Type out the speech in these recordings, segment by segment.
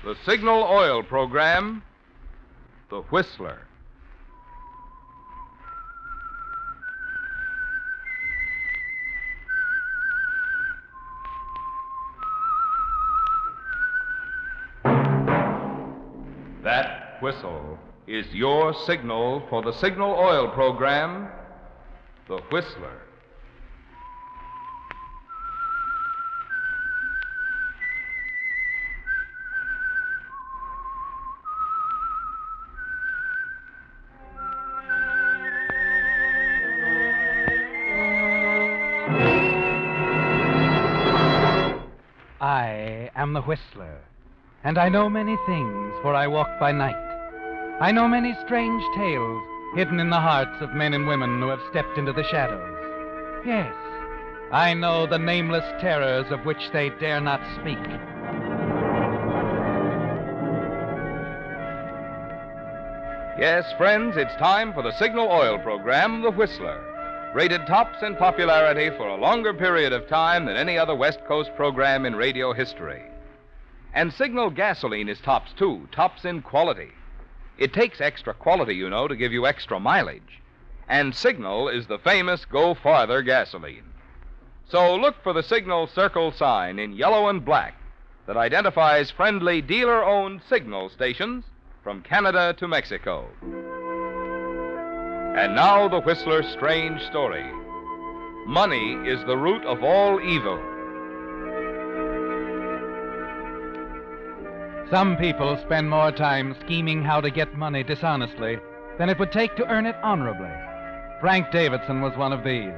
The Signal Oil Program, The Whistler. That whistle is your signal for the Signal Oil Program, The Whistler. I am the Whistler, and I know many things, for I walk by night. I know many strange tales hidden in the hearts of men and women who have stepped into the shadows. Yes, I know the nameless terrors of which they dare not speak. Yes, friends, it's time for the Signal Oil Program, The Whistler. Rated tops in popularity for a longer period of time than any other West Coast program in radio history. And Signal gasoline is tops, too, tops in quality. It takes extra quality, you know, to give you extra mileage. And Signal is the famous Go Farther gasoline. So look for the Signal Circle sign in yellow and black that identifies friendly dealer-owned Signal stations from Canada to Mexico. And now the Whistler's strange story. Money is the root of all evil. Some people spend more time scheming how to get money dishonestly than it would take to earn it honorably. Frank Davidson was one of these.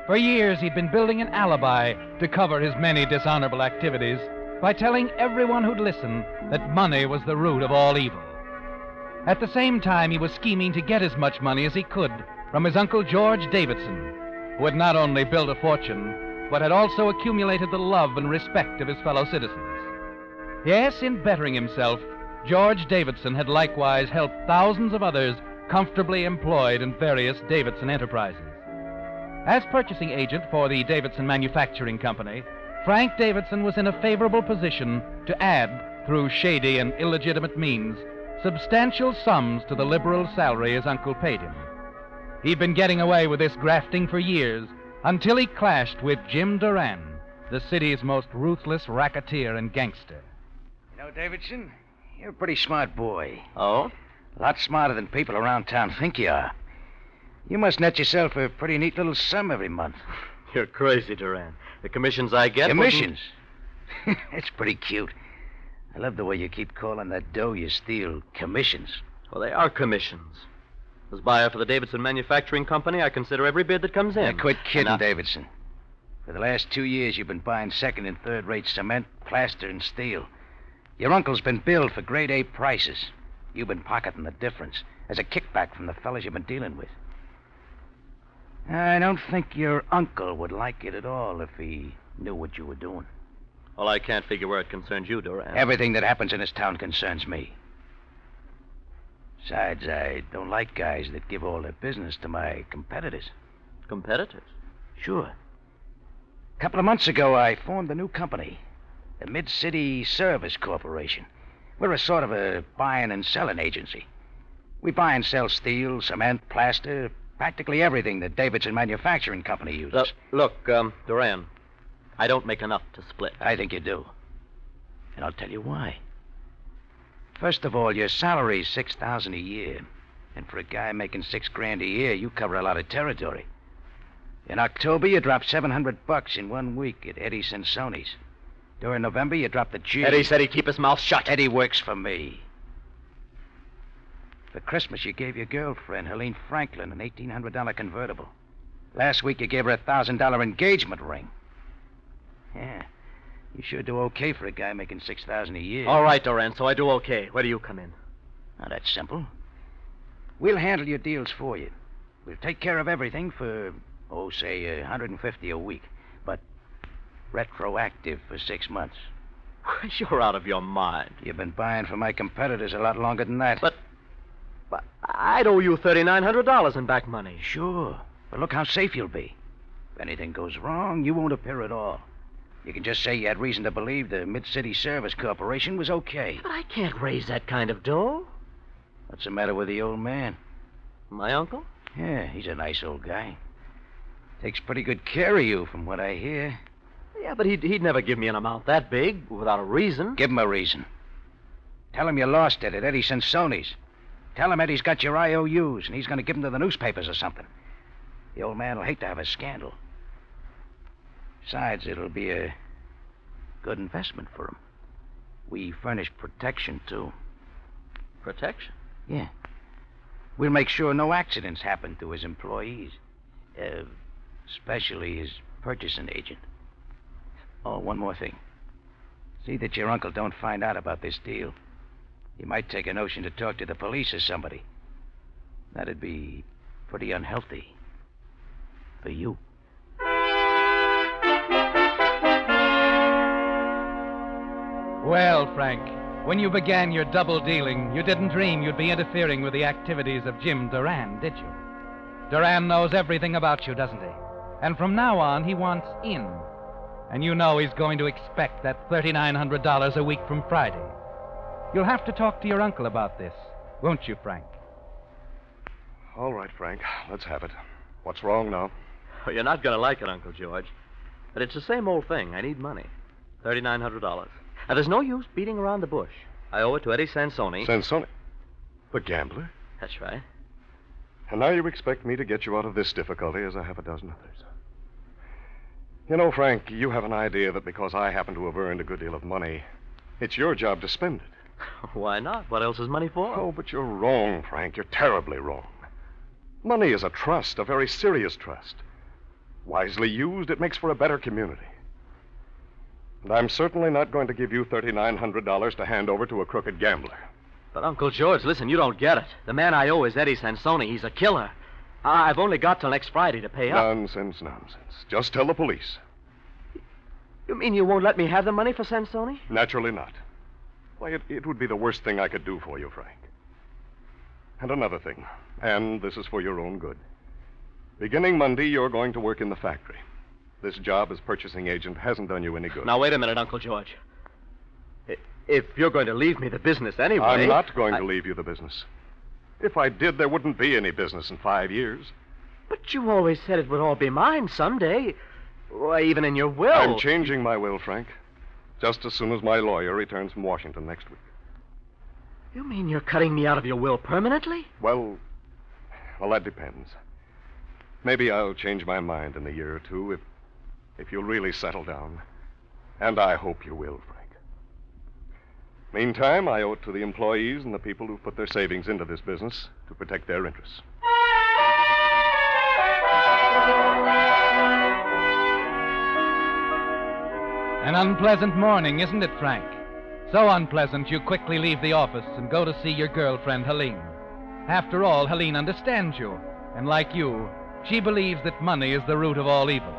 For years, he'd been building an alibi to cover his many dishonorable activities by telling everyone who'd listen that money was the root of all evil. At the same time, he was scheming to get as much money as he could from his Uncle George Davidson, who had not only built a fortune, but had also accumulated the love and respect of his fellow citizens. Yes, in bettering himself, George Davidson had likewise helped thousands of others comfortably employed in various Davidson enterprises. As purchasing agent for the Davidson Manufacturing Company, Frank Davidson was in a favorable position to add, through shady and illegitimate means, substantial sums to the liberal salary his uncle paid him. He'd been getting away with this grafting for years until he clashed with Jim Duran, the city's most ruthless racketeer and gangster. You know, Davidson, you're a pretty smart boy. Oh? A lot smarter than people around town think you are. You must net yourself a pretty neat little sum every month. You're crazy, Duran. The commissions I get... Commissions? It's pretty cute. I love the way you keep calling that dough you steal commissions. Well, they are commissions. As buyer for the Davidson Manufacturing Company, I consider every bid that comes in. Now, quit kidding, Davidson. For the last 2 years, you've been buying second and third-rate cement, plaster, and steel. Your uncle's been billed for grade A prices. You've been pocketing the difference as a kickback from the fellas you've been dealing with. I don't think your uncle would like it at all if he knew what you were doing. Well, I can't figure where it concerns you, Duran. Everything that happens in this town concerns me. Besides, I don't like guys that give all their business to my competitors. Competitors? Sure. A couple of months ago, I formed a new company, the Mid-City Service Corporation. We're a sort of a buying and selling agency. We buy and sell steel, cement, plaster, practically everything that Davidson Manufacturing Company uses. Look, Duran, I don't make enough to split. I think you do. And I'll tell you why. First of all, your salary's $6,000 a year. And for a guy making $6,000 a year, you cover a lot of territory. In October, you dropped $700 in 1 week at Eddie Sansoni's. During November, you dropped the G. Eddie said he'd keep his mouth shut. Eddie works for me. For Christmas, you gave your girlfriend, Helene Franklin, an $1,800 convertible. Last week, you gave her a $1,000 engagement ring. Yeah, you sure do okay for a guy making $6,000 a year. All right, Duran, so I do okay. Where do you come in? Now, that's simple. We'll handle your deals for you. We'll take care of everything for, say, $150 a week. But retroactive for 6 months. You're out of your mind. You've been buying for my competitors a lot longer than that. But I'd owe you $3,900 in back money. Sure. But look how safe you'll be. If anything goes wrong, you won't appear at all. You can just say you had reason to believe the Mid-City Service Corporation was okay. But I can't raise that kind of dough. What's the matter with the old man? My uncle? Yeah, he's a nice old guy. Takes pretty good care of you, from what I hear. Yeah, but he'd never give me an amount that big without a reason. Give him a reason. Tell him you lost it at Eddie Sansoni's. Tell him Eddie's got your IOUs, and he's going to give them to the newspapers or something. The old man will hate to have a scandal. Besides, it'll be a good investment for him. We furnish protection, too. Protection? Yeah. We'll make sure no accidents happen to his employees. Especially his purchasing agent. Oh, one more thing. See that your uncle don't find out about this deal. He might take a notion to talk to the police or somebody. That'd be pretty unhealthy. For you. Well, Frank, when you began your double dealing, you didn't dream you'd be interfering with the activities of Jim Duran, did you? Duran knows everything about you, doesn't he? And from now on, he wants in. And you know he's going to expect that $3,900 a week from Friday. You'll have to talk to your uncle about this, won't you, Frank? All right, Frank. Let's have it. What's wrong now? Well, you're not going to like it, Uncle George. But it's the same old thing. I need money. $3,900. Now, there's no use beating around the bush. I owe it to Eddie Sansoni. Sansoni? The gambler? That's right. And now you expect me to get you out of this difficulty as I have a dozen others. You know, Frank, you have an idea that because I happen to have earned a good deal of money, it's your job to spend it. Why not? What else is money for? Oh, but you're wrong, Frank. You're terribly wrong. Money is a trust, a very serious trust. Wisely used, it makes for a better community. And I'm certainly not going to give you $3,900 to hand over to a crooked gambler. But, Uncle George, listen, you don't get it. The man I owe is Eddie Sansoni. He's a killer. I've only got till next Friday to pay up. Nonsense. Just tell the police. You mean you won't let me have the money for Sansoni? Naturally not. Why, it would be the worst thing I could do for you, Frank. And another thing, and this is for your own good. Beginning Monday, you're going to work in the factory. This job as purchasing agent hasn't done you any good. Now, wait a minute, Uncle George. If you're going to leave me the business anyway... I'm not going to leave you the business. If I did, there wouldn't be any business in 5 years. But you always said it would all be mine someday. Or even in your will. I'm changing my will, Frank. Just as soon as my lawyer returns from Washington next week. You mean you're cutting me out of your will permanently? Well, that depends. Maybe I'll change my mind in a year or two if you'll really settle down. And I hope you will, Frank. Meantime, I owe it to the employees and the people who put their savings into this business to protect their interests. An unpleasant morning, isn't it, Frank? So unpleasant you quickly leave the office and go to see your girlfriend, Helene. After all, Helene understands you. And like you, she believes that money is the root of all evil.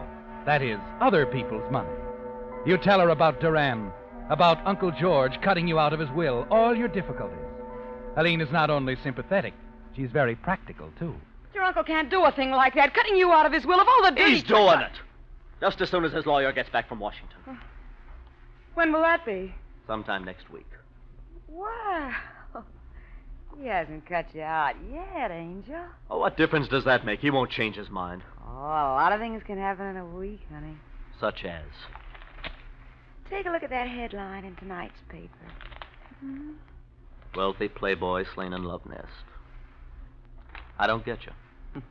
That is, other people's money. You tell her about Duran, about Uncle George cutting you out of his will, all your difficulties. Helene is not only sympathetic, she's very practical, too. Your uncle can't do a thing like that, cutting you out of his will of all the dirty... He's doing it. Just as soon as his lawyer gets back from Washington. When will that be? Sometime next week. Wow. He hasn't cut you out yet, Angel. Oh, what difference does that make? He won't change his mind. Oh, a lot of things can happen in a week, honey. Such as? Take a look at that headline in tonight's paper. Mm-hmm. Wealthy playboy slain in love nest. I don't get you.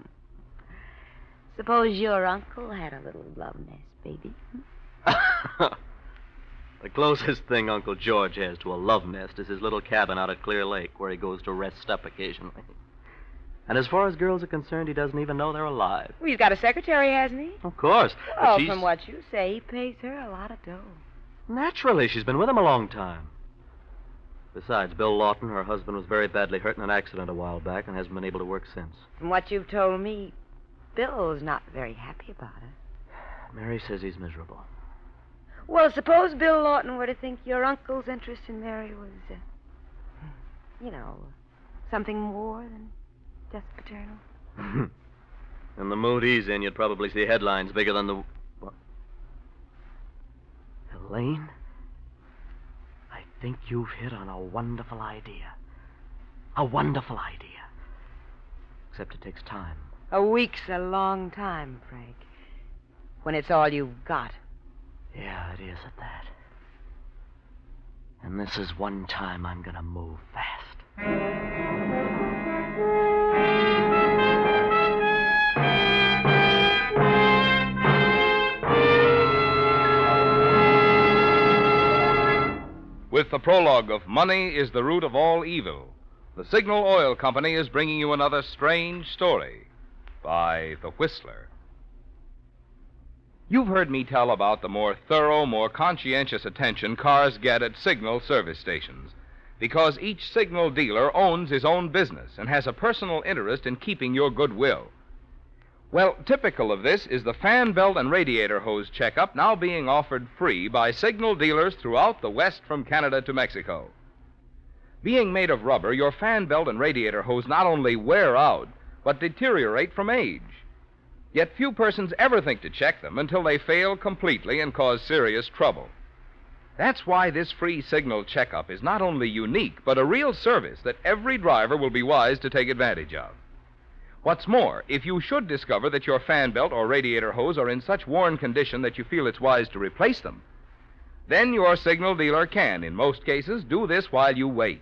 Suppose your uncle had a little love nest, baby. The closest thing Uncle George has to a love nest is his little cabin out at Clear Lake, where he goes to rest up occasionally. And as far as girls are concerned, he doesn't even know they're alive. Well, he's got a secretary, hasn't he? Of course. Oh, from what you say, he pays her a lot of dough. Naturally, she's been with him a long time. Besides, Bill Lawton, her husband, was very badly hurt in an accident a while back and hasn't been able to work since. From what you've told me, Bill's not very happy about it. Mary says he's miserable. Well, suppose Bill Lawton were to think your uncle's interest in Mary was, something more than just paternal. In the mood he's in, you'd probably see headlines bigger than the... What? Elaine, I think you've hit on a wonderful idea. A wonderful idea. Except it takes time. A week's a long time, Frank. When it's all you've got. Yeah, it is at that. And this is one time I'm gonna move fast. With the prologue of Money is the Root of All Evil, the Signal Oil Company is bringing you another strange story by The Whistler. You've heard me tell about the more thorough, more conscientious attention cars get at Signal service stations, because each Signal dealer owns his own business and has a personal interest in keeping your goodwill. Well, typical of this is the fan belt and radiator hose checkup now being offered free by Signal dealers throughout the West from Canada to Mexico. Being made of rubber, your fan belt and radiator hose not only wear out, but deteriorate from age. Yet few persons ever think to check them until they fail completely and cause serious trouble. That's why this free Signal checkup is not only unique, but a real service that every driver will be wise to take advantage of. What's more, if you should discover that your fan belt or radiator hose are in such worn condition that you feel it's wise to replace them, then your Signal dealer can, in most cases, do this while you wait.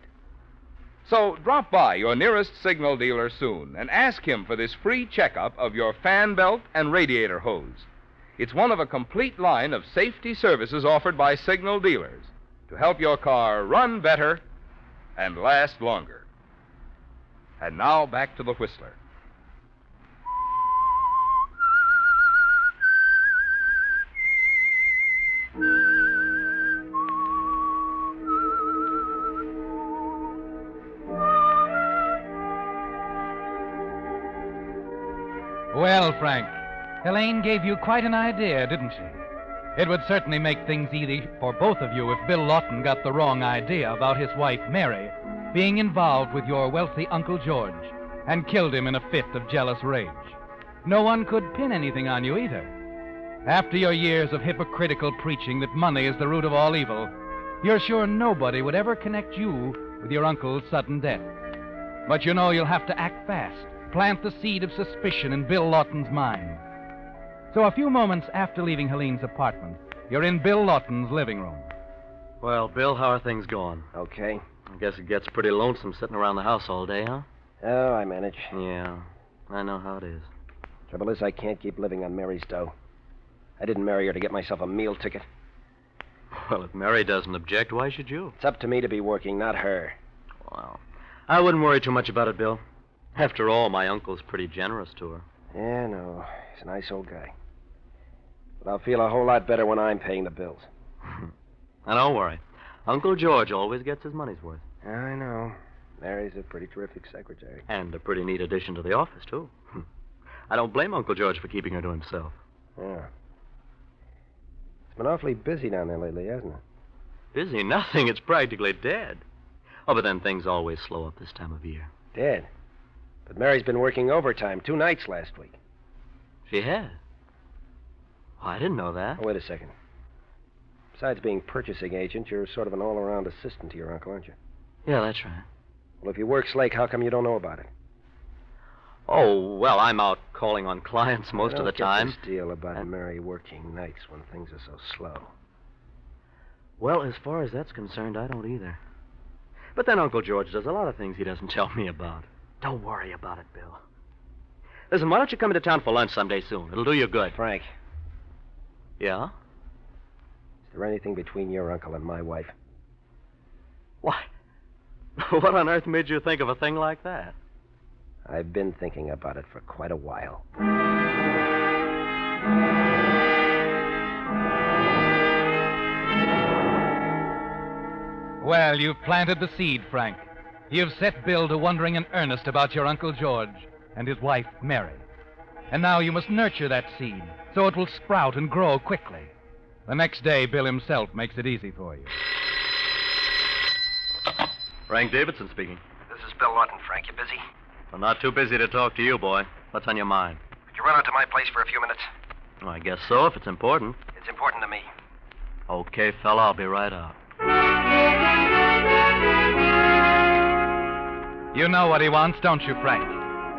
So drop by your nearest Signal dealer soon and ask him for this free checkup of your fan belt and radiator hose. It's one of a complete line of safety services offered by Signal dealers to help your car run better and last longer. And now back to the Whistler. Well, Frank, Helene gave you quite an idea, didn't she? It would certainly make things easy for both of you if Bill Lawton got the wrong idea about his wife, Mary, being involved with your wealthy Uncle George and killed him in a fit of jealous rage. No one could pin anything on you either. After your years of hypocritical preaching that money is the root of all evil, you're sure nobody would ever connect you with your uncle's sudden death. But you know you'll have to act fast. Plant the seed of suspicion in Bill Lawton's mind. So a few moments after leaving Helene's apartment, you're in Bill Lawton's living room. Well, Bill, how are things going? Okay. I guess it gets pretty lonesome sitting around the house all day, huh? Oh, I manage. Yeah, I know how it is. Trouble is, I can't keep living on Mary's dough. I didn't marry her to get myself a meal ticket. Well, if Mary doesn't object, why should you? It's up to me to be working, not her. Well, I wouldn't worry too much about it, Bill. After all, my uncle's pretty generous to her. Yeah, no. He's a nice old guy. But I'll feel a whole lot better when I'm paying the bills. Now, don't worry. Uncle George always gets his money's worth. I know. Mary's a pretty terrific secretary. And a pretty neat addition to the office, too. I don't blame Uncle George for keeping her to himself. Yeah. It's been awfully busy down there lately, hasn't it? Busy? Nothing. It's practically dead. Oh, but then things always slow up this time of year. Dead. But Mary's been working overtime 2 nights last week. She has? Oh, I didn't know that. Oh, wait a second. Besides being purchasing agent, you're sort of an all-around assistant to your uncle, aren't you? Yeah, that's right. Well, if you work Slake, how come you don't know about it? Oh, well, I'm out calling on clients most of the time. This deal about Mary working nights when things are so slow. Well, as far as that's concerned, I don't either. But then Uncle George does a lot of things he doesn't tell me about. Don't worry about it, Bill. Listen, why don't you come into town for lunch someday soon? It'll do you good. Frank, Yeah? is there anything between your uncle and my wife? Why? What on earth made you think of a thing like that? I've been thinking about it for quite a while. Well, you've planted the seed, Frank. You've set Bill to wondering in earnest about your Uncle George and his wife, Mary. And now you must nurture that seed so it will sprout and grow quickly. The next day, Bill himself makes it easy for you. Frank Davidson speaking. This is Bill Lawton, Frank. You busy? Well, not too busy to talk to you, boy. What's on your mind? Could you run out to my place for a few minutes? Well, I guess so, if it's important. It's important to me. Okay, fella, I'll be right out. You know what he wants, don't you, Frank?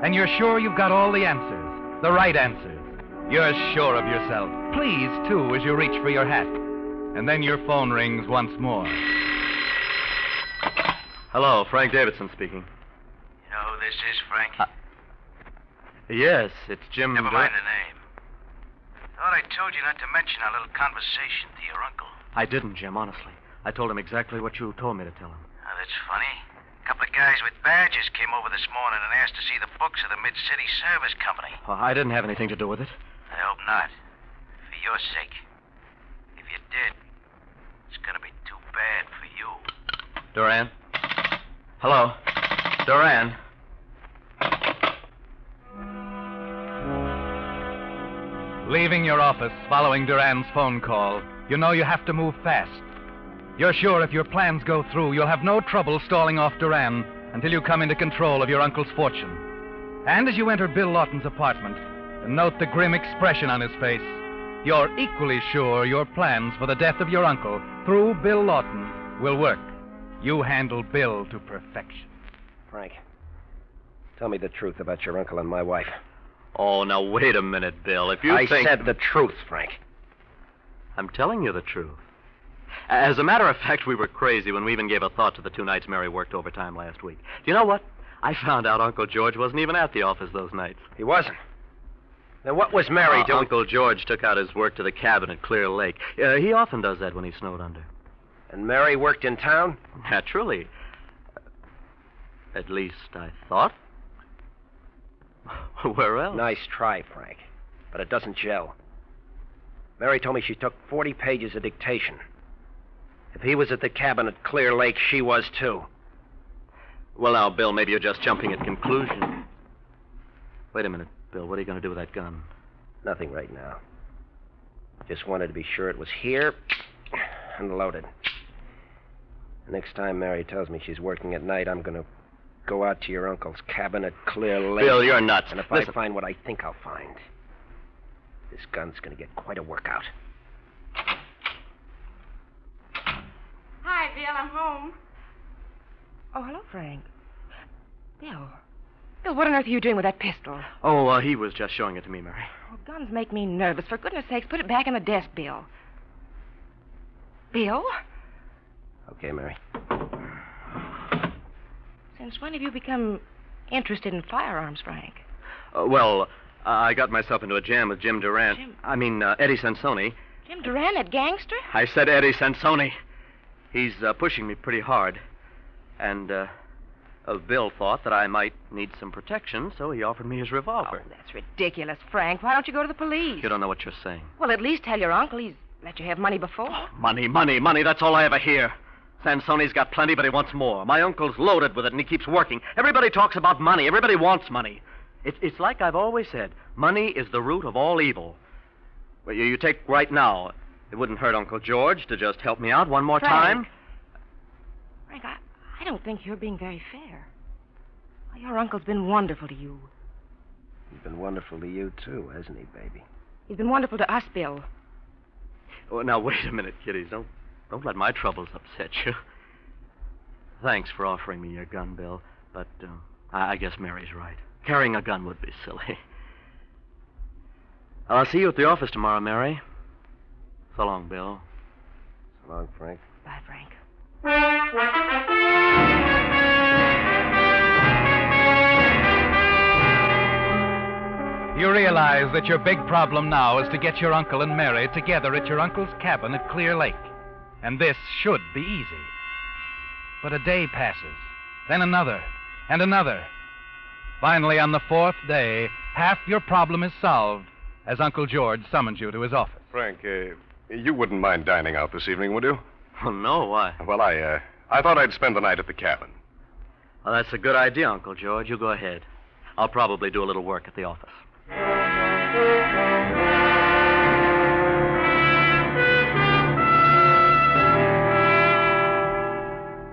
And you're sure you've got all the answers, the right answers. You're sure of yourself. Pleased, too, as you reach for your hat. And then your phone rings once more. Hello, Frank Davidson speaking. You know who this is, Frank? Yes, it's Jim. Never mind the name. Thought I told you not to mention our little conversation to your uncle. I didn't, Jim, honestly. I told him exactly what you told me to tell him. Oh, that's funny. A couple of guys with badges came over this morning and asked to see the books of the Mid-City Service Company. Well, I didn't have anything to do with it. I hope not. For your sake. If you did, it's gonna be too bad for you. Duran? Hello? Duran? Leaving your office, following Duran's phone call, you know you have to move fast. You're sure if your plans go through, you'll have no trouble stalling off Duran until you come into control of your uncle's fortune. And as you enter Bill Lawton's apartment and note the grim expression on his face, you're equally sure your plans for the death of your uncle through Bill Lawton will work. You handle Bill to perfection. Frank, tell me the truth about your uncle and my wife. Oh, now wait a minute, Bill. If you I think... said the truth, Frank. I'm telling you the truth. As a matter of fact, we were crazy when we even gave a thought to the 2 nights Mary worked overtime last week. Do you know what? I found out Uncle George wasn't even at the office those nights. He wasn't. Then what was Mary doing? Uncle George took out his work to the cabin at Clear Lake. He often does that when he's snowed under. And Mary worked in town? Naturally. At least I thought. Where else? Nice try, Frank. But it doesn't gel. Mary told me she took 40 pages of dictation. If he was at the cabin at Clear Lake, she was too. Well, now, Bill, maybe you're just jumping at conclusions. Wait a minute, Bill. What are you going to do with that gun? Nothing right now. Just wanted to be sure it was here and loaded. Next time Mary tells me she's working at night, I'm going to go out to your uncle's cabin at Clear Lake. Bill, you're nuts. And if Listen. I find what I think I'll find, this gun's going to get quite a workout. Hi, Bill. I'm home. Oh, hello, Frank. Bill. Bill, what on earth are you doing with that pistol? Oh, he was just showing it to me, Mary. Oh, guns make me nervous. For goodness sakes, put it back in the desk, Bill. Bill? Okay, Mary. Since when have you become interested in firearms, Frank? I got myself into a jam with Jim Durant. Eddie Sansoni. Jim Duran, that gangster? I said Eddie Sansoni. He's pushing me pretty hard. And Bill thought that I might need some protection, so he offered me his revolver. Oh, that's ridiculous, Frank. Why don't you go to the police? You don't know what you're saying. Well, at least tell your uncle he's let you have money before. Money. That's all I ever hear. Sansoni's got plenty, but he wants more. My uncle's loaded with it, and he keeps working. Everybody talks about money. Everybody wants money. It's like I've always said. Money is the root of all evil. Well, you take right now. It wouldn't hurt Uncle George to just help me out one more time. Frank, I don't think you're being very fair. Your uncle's been wonderful to you. He's been wonderful to you, too, hasn't he, baby? He's been wonderful to us, Bill. Oh, now, wait a minute, kiddies. Don't let my troubles upset you. Thanks for offering me your gun, Bill, but I guess Mary's right. Carrying a gun would be silly. I'll see you at the office tomorrow, Mary. So long, Bill. So long, Frank. Bye, Frank. You realize that your big problem now is to get your uncle and Mary together at your uncle's cabin at Clear Lake. And this should be easy. But a day passes, then another, and another. Finally, on the 4th day, half your problem is solved as Uncle George summons you to his office. Frank, you wouldn't mind dining out this evening, would you? Oh, no, why? Well, I thought I'd spend the night at the cabin. Well, that's a good idea, Uncle George. You go ahead. I'll probably do a little work at the office.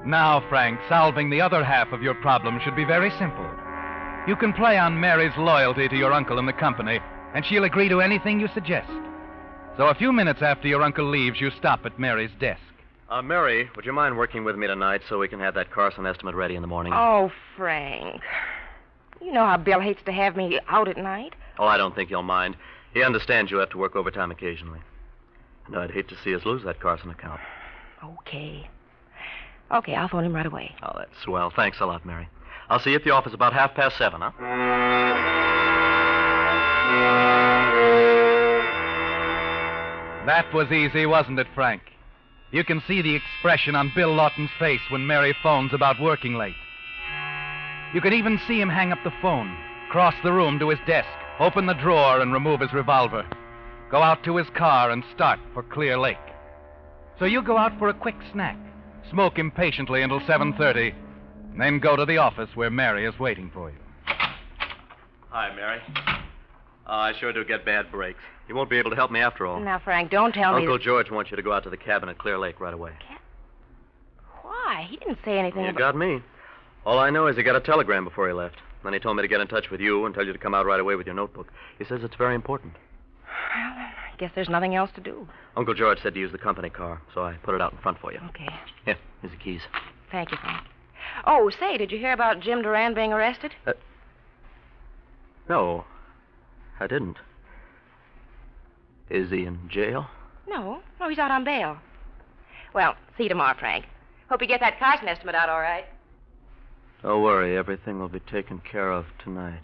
Now, Frank, solving the other half of your problem should be very simple. You can play on Mary's loyalty to your uncle and the company, and she'll agree to anything you suggest. So a few minutes after your uncle leaves, you stop at Mary's desk. Mary, would you mind working with me tonight so we can have that Carson estimate ready in the morning? Oh, Frank. You know how Bill hates to have me out at night. Oh, I don't think you'll mind. He understands you have to work overtime occasionally. No, I'd hate to see us lose that Carson account. Okay. Okay, I'll phone him right away. Oh, that's swell. Thanks a lot, Mary. I'll see you at the office about 7:30, huh? That was easy, wasn't it, Frank? You can see the expression on Bill Lawton's face when Mary phones about working late. You can even see him hang up the phone, cross the room to his desk, open the drawer and remove his revolver, go out to his car and start for Clear Lake. So you go out for a quick snack, smoke impatiently until 7:30, and then go to the office where Mary is waiting for you. Hi, Mary. I sure do get bad breaks. You won't be able to help me after all. Now, Frank, don't tell me... Uncle George wants you to go out to the cabin at Clear Lake right away. Why? He didn't say anything You about... got me. All I know is he got a telegram before he left. Then he told me to get in touch with you and tell you to come out right away with your notebook. He says it's very important. Well, then, I guess there's nothing else to do. Uncle George said to use the company car, so I put it out in front for you. Okay. Here, here's the keys. Thank you, Frank. Oh, say, did you hear about Jim Duran being arrested? No, I didn't. Is he in jail? No, he's out on bail. Well, see you tomorrow, Frank. Hope you get that Carson estimate out all right. Don't worry, everything will be taken care of tonight.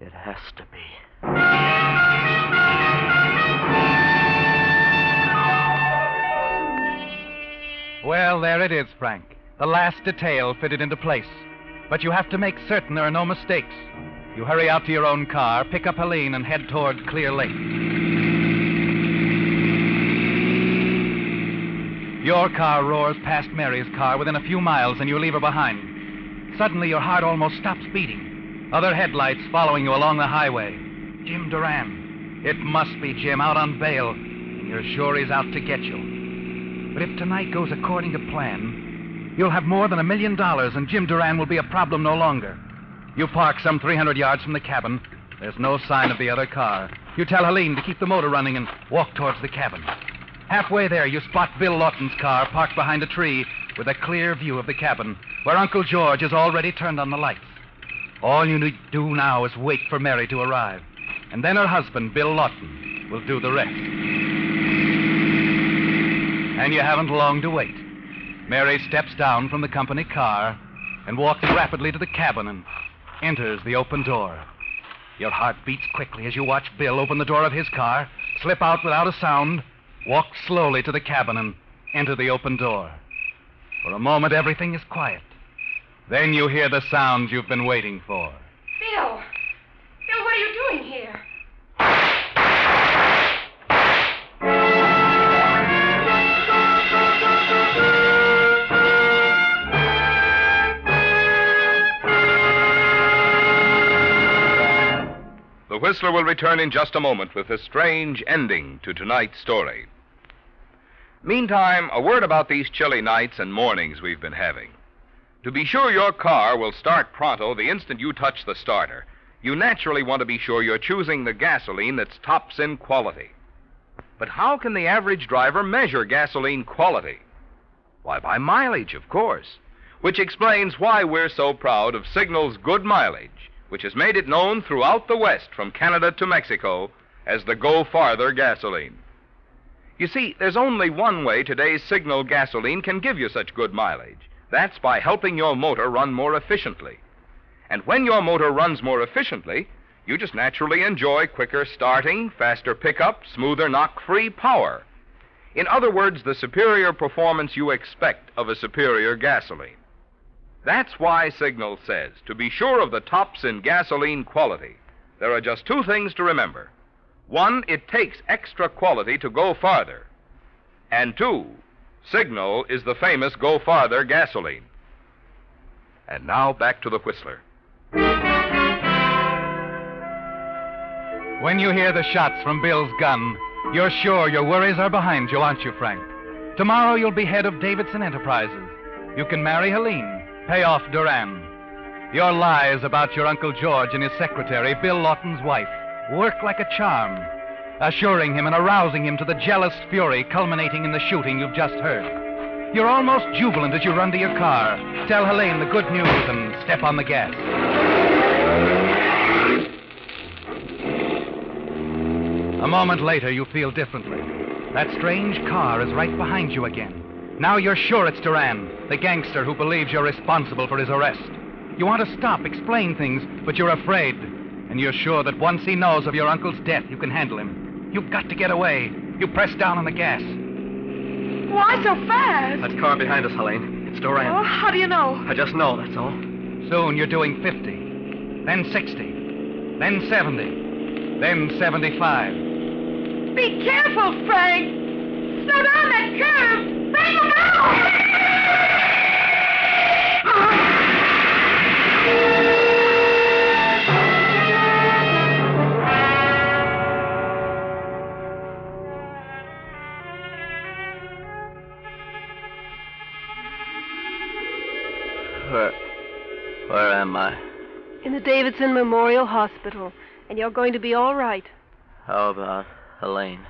It has to be. Well, there it is, Frank. The last detail fitted into place. But you have to make certain there are no mistakes. You hurry out to your own car, pick up Helene, and head toward Clear Lake. Your car roars past Mary's car within a few miles, and you leave her behind. Suddenly, your heart almost stops beating. Other headlights following you along the highway. Jim Duran. It must be Jim out on bail, and you're sure he's out to get you. But if tonight goes according to plan, you'll have more than $1 million, and Jim Duran will be a problem no longer. You park some 300 yards from the cabin. There's no sign of the other car. You tell Helene to keep the motor running and walk towards the cabin. Halfway there, you spot Bill Lawton's car parked behind a tree with a clear view of the cabin, where Uncle George has already turned on the lights. All you need to do now is wait for Mary to arrive, and then her husband, Bill Lawton, will do the rest. And you haven't long to wait. Mary steps down from the company car and walks rapidly to the cabin and enters the open door. Your heart beats quickly as you watch Bill open the door of his car, slip out without a sound, walk slowly to the cabin and enter the open door. For a moment, everything is quiet. Then you hear the sounds you've been waiting for. Bill! Bill, what are you doing here? The Whistler will return in just a moment with a strange ending to tonight's story. Meantime, a word about these chilly nights and mornings we've been having. To be sure your car will start pronto the instant you touch the starter, you naturally want to be sure you're choosing the gasoline that's tops in quality. But how can the average driver measure gasoline quality? Why, by mileage, of course, which explains why we're so proud of Signal's good mileage, which has made it known throughout the West, from Canada to Mexico, as the Go Farther gasoline. You see, there's only one way today's Signal gasoline can give you such good mileage. That's by helping your motor run more efficiently. And when your motor runs more efficiently, you just naturally enjoy quicker starting, faster pickup, smoother knock-free power. In other words, the superior performance you expect of a superior gasoline. That's why Signal says, to be sure of the tops in gasoline quality, there are just two things to remember. One, it takes extra quality to go farther. And two, Signal is the famous Go Farther gasoline. And now back to the Whistler. When you hear the shots from Bill's gun, you're sure your worries are behind you, aren't you, Frank? Tomorrow you'll be head of Davidson Enterprises. You can marry Helene, pay off Duran. Your lies about your Uncle George and his secretary, Bill Lawton's wife, work like a charm, assuring him and arousing him to the jealous fury culminating in the shooting you've just heard. You're almost jubilant as you run to your car, tell Helene the good news, and step on the gas. A moment later, you feel differently. That strange car is right behind you again. Now you're sure it's Duran, the gangster who believes you're responsible for his arrest. You want to stop, explain things, but you're afraid. And you're sure that once he knows of your uncle's death, you can handle him. You've got to get away. You press down on the gas. Why so fast? That car behind us, Helene. It's Duran. Oh, how do you know? I just know, that's all. Soon you're doing 50, then 60, then 70, then 75. Be careful, Frank! Slow down that curve! Bring him out! Where am I? In the Davidson Memorial Hospital, and you're going to be all right. How about Helene,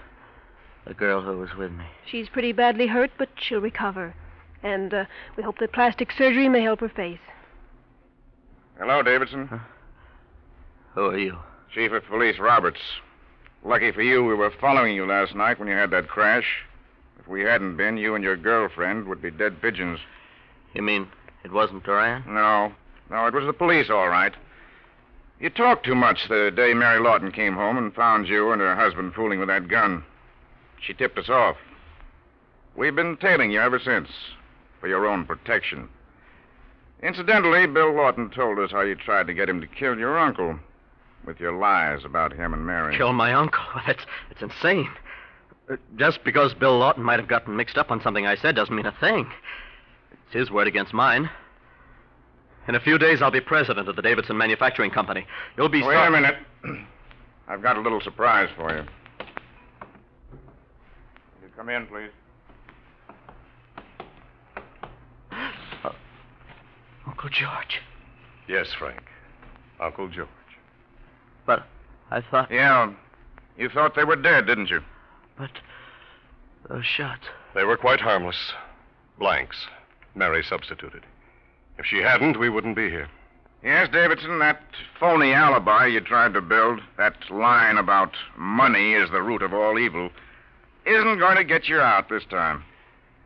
the girl who was with me? She's pretty badly hurt, but she'll recover. And we hope that plastic surgery may help her face. Hello, Davidson. Huh? Who are you? Chief of Police Roberts. Lucky for you, we were following you last night when you had that crash. If we hadn't been, you and your girlfriend would be dead pigeons. You mean it wasn't Duran? No, it was the police, all right. You talked too much the day Mary Lawton came home and found you and her husband fooling with that gun. She tipped us off. We've been tailing you ever since, for your own protection. Incidentally, Bill Lawton told us how you tried to get him to kill your uncle with your lies about him and Mary. Kill my uncle? It's insane. Just because Bill Lawton might have gotten mixed up on something I said doesn't mean a thing. It's his word against mine. In a few days, I'll be president of the Davidson Manufacturing Company. You'll be... Wait a minute. I've got a little surprise for you. You come in, please. Uncle George. Yes, Frank. Uncle George. But I thought... Yeah. You thought they were dead, didn't you? But those shots... They were quite harmless. Blanks. Mary substituted. If she hadn't, we wouldn't be here. Yes, Davidson, that phony alibi you tried to build, that line about money is the root of all evil, isn't going to get you out this time.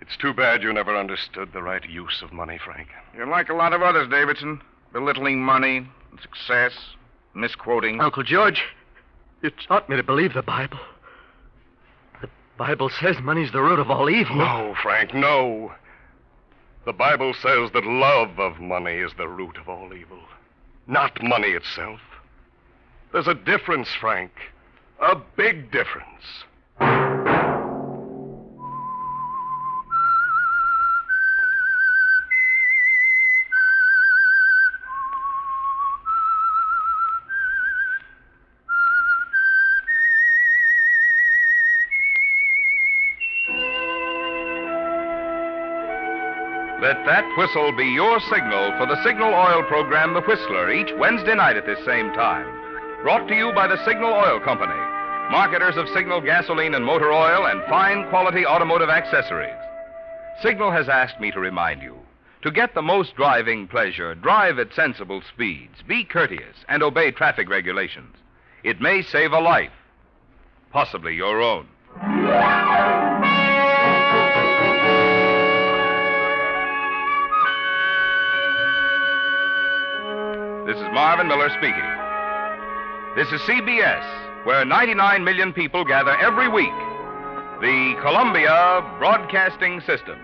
It's too bad you never understood the right use of money, Frank. You're like a lot of others, Davidson, belittling money, success, misquoting. Uncle George, you taught me to believe the Bible. The Bible says money's the root of all evil. No, Frank, no. The Bible says that love of money is the root of all evil, not money itself. There's a difference, Frank. A big difference. Let that whistle be your signal for the Signal Oil program, The Whistler, each Wednesday night at this same time. Brought to you by the Signal Oil Company, marketers of Signal gasoline and motor oil and fine quality automotive accessories. Signal has asked me to remind you, to get the most driving pleasure, drive at sensible speeds, be courteous, and obey traffic regulations. It may save a life, possibly your own. This is Marvin Miller speaking. This is CBS, where 99 million people gather every week. The Columbia Broadcasting System.